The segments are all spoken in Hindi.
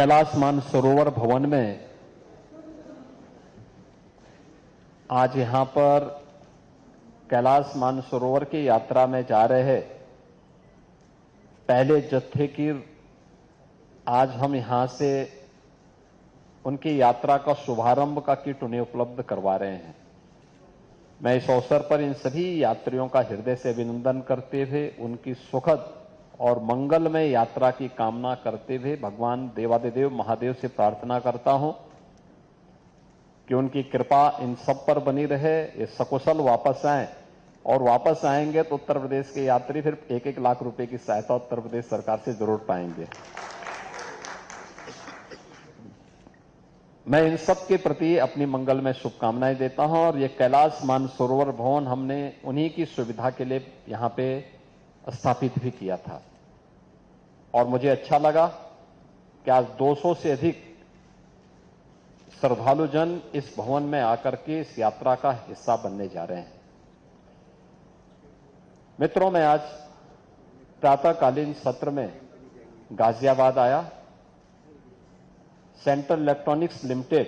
कैलाश मानसरोवर भवन में आज यहां पर कैलाश मानसरोवर की यात्रा में जा रहे पहले जत्थे की आज हम यहां से उनकी यात्रा का शुभारंभ का किट उन्हें उपलब्ध करवा रहे हैं। मैं इस अवसर पर इन सभी यात्रियों का हृदय से अभिनंदन करते हुए उनकी सुखद और मंगलमय यात्रा की कामना करते हुए भगवान देवादिदेव महादेव से प्रार्थना करता हूं कि उनकी कृपा इन सब पर बनी रहे, ये सकुशल वापस आए और वापस आएंगे तो उत्तर प्रदेश के यात्री फिर 1-1 लाख रुपए की सहायता उत्तर प्रदेश सरकार से जरूर पाएंगे। मैं इन सब के प्रति अपनी मंगलमय शुभकामनाएं देता हूं और ये कैलाश मानसरोवर भवन हमने उन्हीं की सुविधा के लिए यहां पे स्थापित भी किया था और मुझे अच्छा लगा कि आज 200 से अधिक श्रद्धालुजन इस भवन में आकर के इस यात्रा का हिस्सा बनने जा रहे हैं। मित्रों, मैं आज प्रातःकालीन सत्र में गाजियाबाद आया, सेंट्रल इलेक्ट्रॉनिक्स लिमिटेड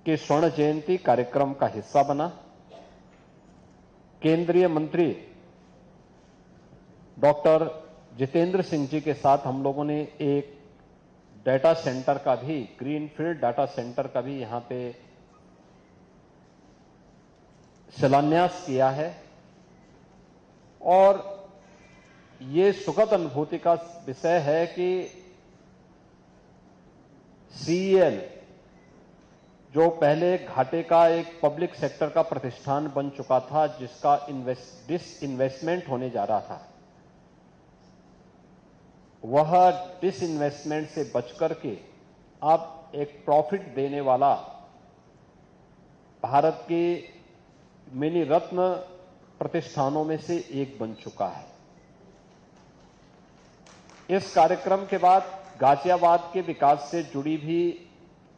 के स्वर्ण जयंती कार्यक्रम का हिस्सा बना। केंद्रीय मंत्री डॉक्टर जितेंद्र सिंह जी के साथ हम लोगों ने एक डाटा सेंटर का भी, ग्रीनफील्ड डाटा सेंटर का भी यहां पे शिलान्यास किया है और ये सुखद अनुभूति का विषय है कि सीईएल जो पहले घाटे का एक पब्लिक सेक्टर का प्रतिष्ठान बन चुका था, जिसका डिसइन्वेस्टमेंट होने जा रहा था, वह डिसइन्वेस्टमेंट से बचकर के अब एक प्रॉफिट देने वाला भारत के मिनी रत्न प्रतिष्ठानों में से एक बन चुका है। इस कार्यक्रम के बाद गाजियाबाद के विकास से जुड़ी भी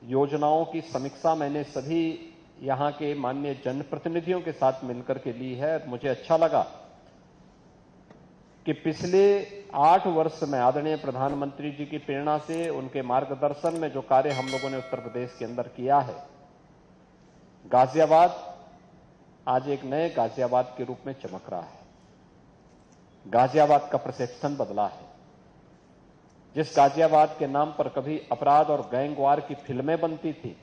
योजनाओं की समीक्षा मैंने सभी यहां के माननीय जनप्रतिनिधियों के साथ मिलकर के ली है। मुझे अच्छा लगा कि पिछले 8 वर्ष में आदरणीय प्रधानमंत्री जी की प्रेरणा से, उनके मार्गदर्शन में जो कार्य हम लोगों ने उत्तर प्रदेश के अंदर किया है, गाजियाबाद आज एक नए गाजियाबाद के रूप में चमक रहा है। गाजियाबाद का परसेप्शन बदला है। जिस गाजियाबाद के नाम पर कभी अपराध और गैंगवार की फिल्में बनती थी,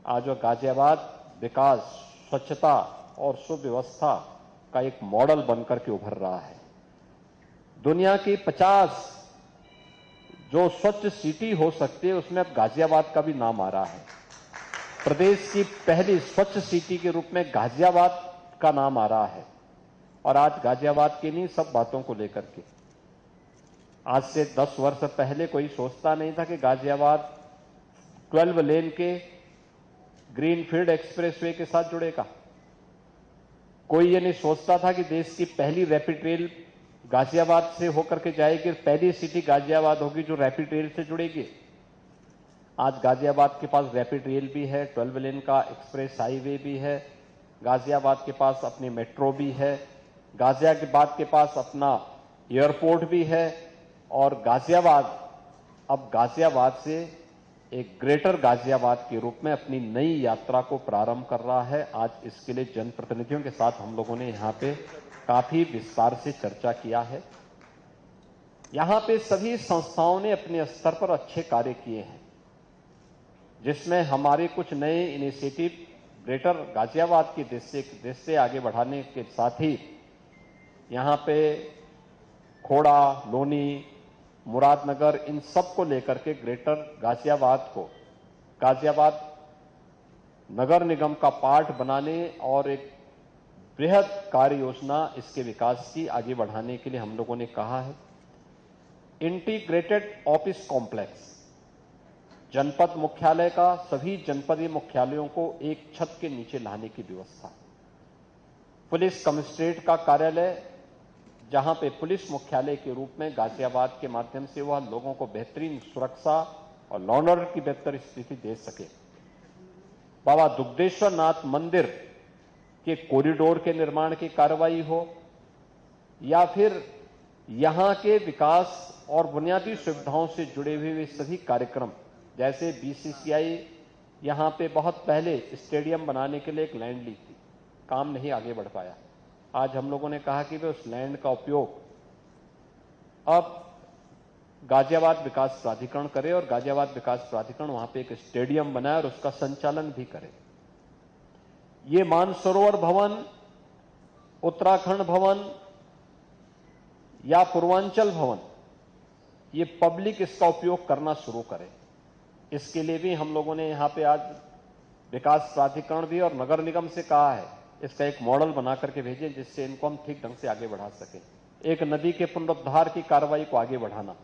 आज वह गाजियाबाद विकास, स्वच्छता और सुव्यवस्था का एक मॉडल बनकर के उभर रहा है। दुनिया की 50 जो स्वच्छ सिटी हो सकती है, उसमें अब गाजियाबाद का भी नाम आ रहा है। प्रदेश की पहली स्वच्छ सिटी के रूप में गाजियाबाद का नाम आ रहा है और आज गाजियाबाद की नहीं सब बातों को लेकर के, आज से 10 वर्ष पहले कोई सोचता नहीं था कि गाजियाबाद 12 लेन के ग्रीनफील्ड एक्सप्रेसवे के साथ जुड़ेगा। कोई ये नहीं सोचता था कि देश की पहली रैपिड रेल गाजियाबाद से होकर के जाएगी, पहली सिटी गाजियाबाद होगी जो रैपिड रेल से जुड़ेगी। आज गाजियाबाद के पास रैपिड रेल भी है, 12 लेन का एक्सप्रेस हाईवे भी है, गाजियाबाद के पास अपनी मेट्रो भी है, गाजियाबाद के पास अपना एयरपोर्ट भी है और गाजियाबाद अब गाजियाबाद से एक ग्रेटर गाजियाबाद के रूप में अपनी नई यात्रा को प्रारंभ कर रहा है। आज इसके लिए जनप्रतिनिधियों के साथ हम लोगों ने यहां पे काफी विस्तार से चर्चा किया है। यहां पे सभी संस्थाओं ने अपने स्तर पर अच्छे कार्य किए हैं, जिसमें हमारे कुछ नए इनिशिएटिव ग्रेटर गाजियाबाद की देश से आगे बढ़ाने के साथ ही यहां पे खोड़ा, लोनी, मुरादनगर, इन सब को लेकर के ग्रेटर गाजियाबाद को गाजियाबाद नगर निगम का पार्ट बनाने और एक बृहद कार्य योजना इसके विकास की आगे बढ़ाने के लिए हम लोगों ने कहा है। इंटीग्रेटेड ऑफिस कॉम्प्लेक्स, जनपद मुख्यालय का सभी जनपदीय मुख्यालयों को एक छत के नीचे लाने की व्यवस्था, पुलिस कमिश्नरेट का कार्यालय जहां पे पुलिस मुख्यालय के रूप में गाजियाबाद के माध्यम से वह लोगों को बेहतरीन सुरक्षा और लॉ एंड ऑर्डर की बेहतर स्थिति दे सके। बाबा दुग्धेश्वर नाथ मंदिर के कॉरिडोर के निर्माण की कार्रवाई हो या फिर यहां के विकास और बुनियादी सुविधाओं से जुड़े हुए वे सभी कार्यक्रम, जैसे बीसीसीआई यहां पे बहुत पहले स्टेडियम बनाने के लिए एक लैंड ली थी, काम नहीं आगे बढ़ पाया। आज हम लोगों ने कहा कि वे उस लैंड का उपयोग अब गाजियाबाद विकास प्राधिकरण करे और गाजियाबाद विकास प्राधिकरण वहां पे एक स्टेडियम बनाए और उसका संचालन भी करे। ये मानसरोवर भवन, उत्तराखंड भवन या पूर्वांचल भवन, ये पब्लिक इसका उपयोग करना शुरू करे। इसके लिए भी हम लोगों ने यहां पे आज विकास प्राधिकरण भी और नगर निगम से कहा है, इसका एक मॉडल बना करके भेजें जिससे इनको हम ठीक ढंग से आगे बढ़ा सकें। एक नदी के पुनरुद्धार की कार्रवाई को आगे बढ़ाना,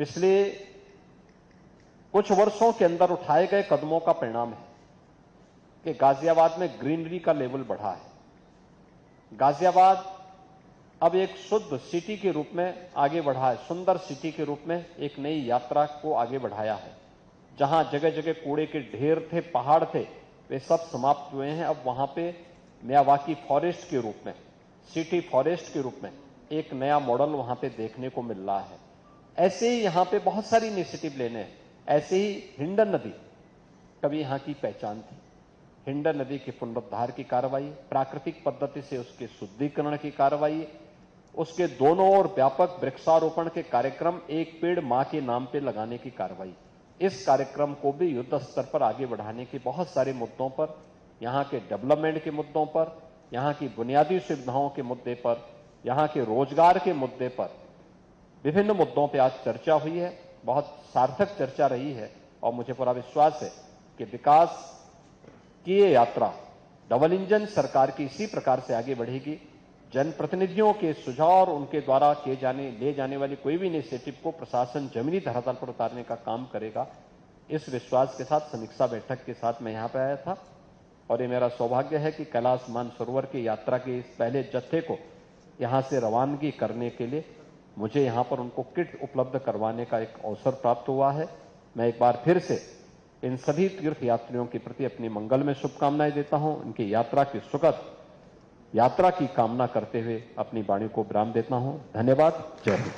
पिछले कुछ वर्षों के अंदर उठाए गए कदमों का परिणाम है कि गाजियाबाद में ग्रीनरी का लेवल बढ़ा है। गाजियाबाद अब एक शुद्ध सिटी के रूप में आगे बढ़ा है, सुंदर सिटी के रूप में एक नई यात्रा को आगे बढ़ाया है। जहां जगह जगह कूड़े के ढेर थे, पहाड़ थे, वे सब समाप्त हुए हैं। अब वहां पे मियावाकी फॉरेस्ट के रूप में, सिटी फॉरेस्ट के रूप में एक नया मॉडल वहां पे देखने को मिल रहा है। ऐसे ही यहां पे बहुत सारी इनिशिएटिव लेने हैं। ऐसे ही हिंडन नदी कभी यहां की पहचान थी। हिंडन नदी के पुनरुद्धार की कार्रवाई, प्राकृतिक पद्धति से उसके शुद्धिकरण की कार्रवाई, उसके दोनों ओर व्यापक वृक्षारोपण के कार्यक्रम, एक पेड़ मां के नाम पे लगाने की कार्रवाई, इस कार्यक्रम को भी युद्ध स्तर पर आगे बढ़ाने के बहुत सारे मुद्दों पर, यहां के डेवलपमेंट के मुद्दों पर, यहां की बुनियादी सुविधाओं के मुद्दे पर, यहां के रोजगार के मुद्दे पर, विभिन्न मुद्दों पर आज चर्चा हुई है। बहुत सार्थक चर्चा रही है और मुझे पूरा विश्वास है कि विकास की ये यात्रा डबल इंजन सरकार की इसी प्रकार से आगे बढ़ेगी। जनप्रतिनिधियों के सुझाव और उनके द्वारा ले जाने वाली कोई भी इनिशिएटिव को प्रशासन जमीनी धरातल पर उतारने का काम करेगा। इस विश्वास के साथ समीक्षा बैठक के साथ मैं यहां पर आया था और ये मेरा सौभाग्य है कि कैलाश मानसरोवर की यात्रा के इस पहले जत्थे को यहां से रवानगी करने के लिए मुझे यहां पर उनको किट उपलब्ध करवाने का एक अवसर प्राप्त हुआ है। मैं एक बार फिर से इन सभी तीर्थ यात्रियों के प्रति अपनी मंगल में शुभकामनाएं देता हूं। उनकी यात्रा की सुखद यात्रा की कामना करते हुए अपनी वाणी को विराम देता हूं। धन्यवाद। जय हिंद।